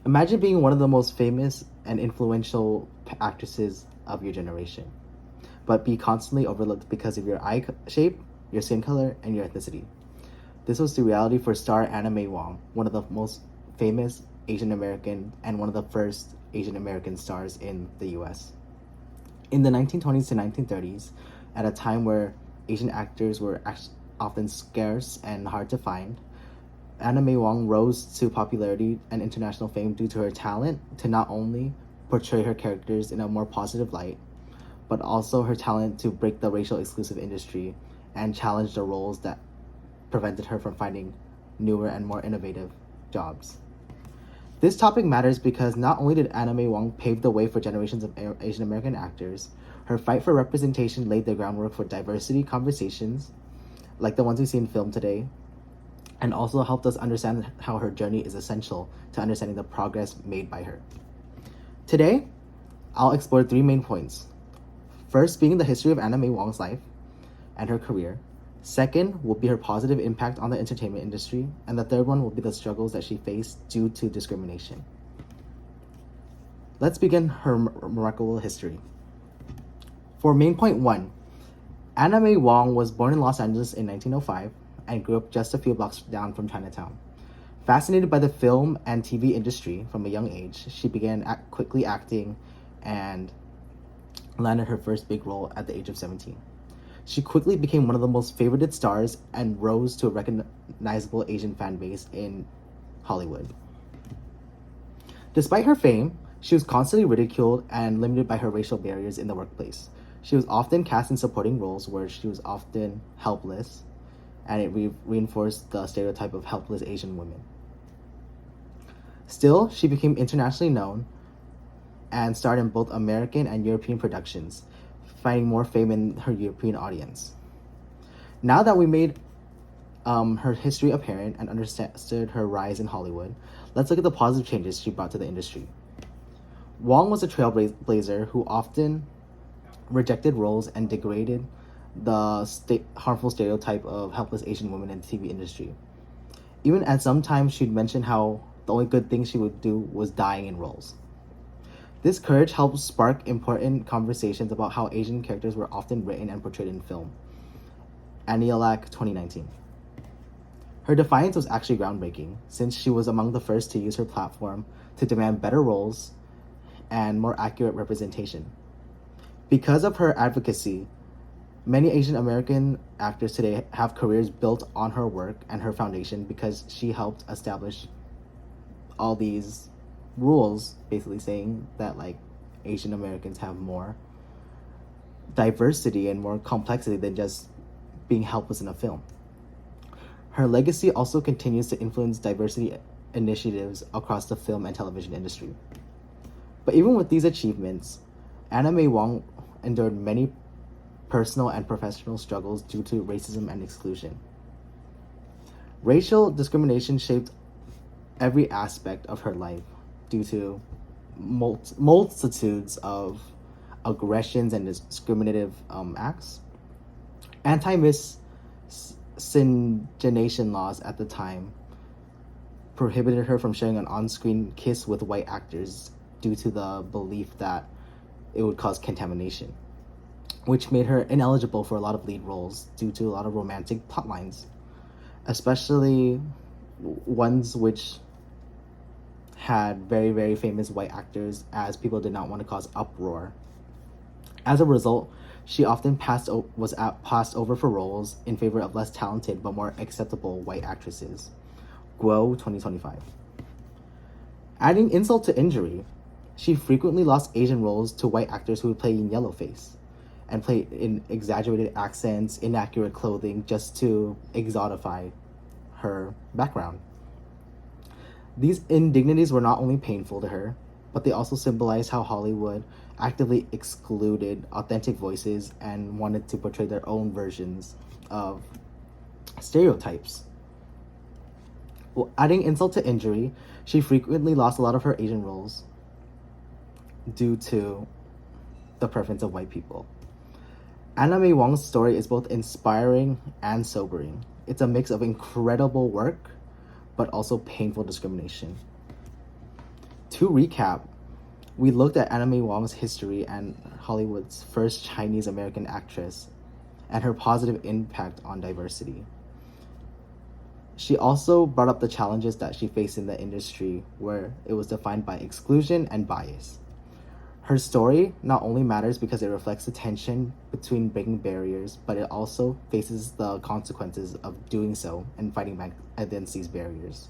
Imagine being one of the most famous and influential actresses of your generation, but be constantly overlooked because of your shape, your skin color, and your ethnicity. This was the reality for star Anime Wong, one of the most famous Asian American and one of the first Asian American stars in the US. In the 1920s to 1930s, at a time where Asian actors were often scarce and hard to find, Anime Wong rose to popularity and international fame due to her talent to not only portray her characters in a more positive light, but also her talent to break the racial exclusive industry and challenge the roles that prevented her from finding newer and more innovative jobs. This topic matters because not only did Anime Wong pave the way for generations of Asian American actors, her fight for representation laid the groundwork for diversity conversations, like the ones we see in film today, and also helped us understand how her journey is essential to understanding the progress made by her. Today, I'll explore three main points. First, being the history of Anime Wong's life and her career. Second, will be her positive impact on the entertainment industry. And the third one will be the struggles that she faced due to discrimination. Let's begin her remarkable history. For main point one, Anime Wong was born in Los Angeles in 1905 and grew up just a few blocks down from Chinatown. Fascinated by the film and TV industry from a young age, she began quickly acting and landed her first big role at the age of 17. She quickly became one of the most favorited stars and rose to a recognizable Asian fan base in Hollywood. Despite her fame, she was constantly ridiculed and limited by her racial barriers in the workplace. She was often cast in supporting roles where she was often helpless, and it reinforced the stereotype of helpless Asian women. Still, she became internationally known and starred in both American and European productions, finding more fame in her European audience. Now that we made her history apparent and understood her rise in Hollywood, let's look at the positive changes she brought to the industry. Wong was a trailblazer who often rejected roles and degraded the harmful stereotype of helpless Asian women in the TV industry. Even at some times, she'd mention how the only good thing she would do was dying in roles. This courage helped spark important conversations about how Asian characters were often written and portrayed in film. Anialak 2019. Her defiance was actually groundbreaking, since she was among the first to use her platform to demand better roles and more accurate representation. Because of her advocacy, many Asian American actors today have careers built on her work and her foundation because she helped establish all these rules, basically saying that like Asian Americans have more diversity and more complexity than just being helpless in a film. Her legacy also continues to influence diversity initiatives across the film and television industry. But even with these achievements, Anime Wong endured many personal and professional struggles due to racism and exclusion. Racial discrimination shaped every aspect of her life due to multitudes of aggressions and discriminative acts. Anti-miscegenation laws at the time prohibited her from sharing an on-screen kiss with white actors due to the belief that it would cause contamination, which made her ineligible for a lot of lead roles due to a lot of romantic plotlines, especially ones which had very, very famous white actors, as people did not want to cause uproar. As a result, she often passed over for roles in favor of less talented but more acceptable white actresses. Guo 2025. Adding insult to injury, she frequently lost Asian roles to white actors who would play in yellowface and play in exaggerated accents, inaccurate clothing, just to exotify her background. These indignities were not only painful to her, but they also symbolized how Hollywood actively excluded authentic voices and wanted to portray their own versions of stereotypes. Well, adding insult to injury, she frequently lost a lot of her Asian roles due to the preference of white people. Anime Wong's story is both inspiring and sobering. It's a mix of incredible work, but also painful discrimination. To recap, we looked at Anime Wong's history and Hollywood's first Chinese American actress and her positive impact on diversity. She also brought up the challenges that she faced in the industry where it was defined by exclusion and bias. Her story not only matters because it reflects the tension between breaking barriers, but it also faces the consequences of doing so and fighting back against these barriers.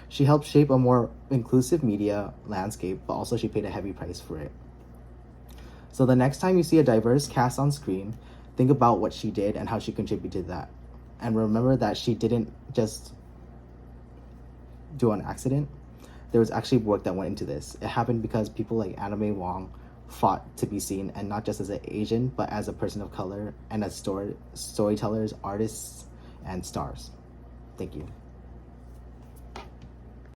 She helped shape a more inclusive media landscape, but also she paid a heavy price for it. So the next time you see a diverse cast on screen, think about what she did and how she contributed to that. And remember that she didn't just do an accident. There was actually work that went into this. It happened because people like Anime Wong fought to be seen, and not just as an Asian, but as a person of color and as storytellers, artists, and stars. Thank you.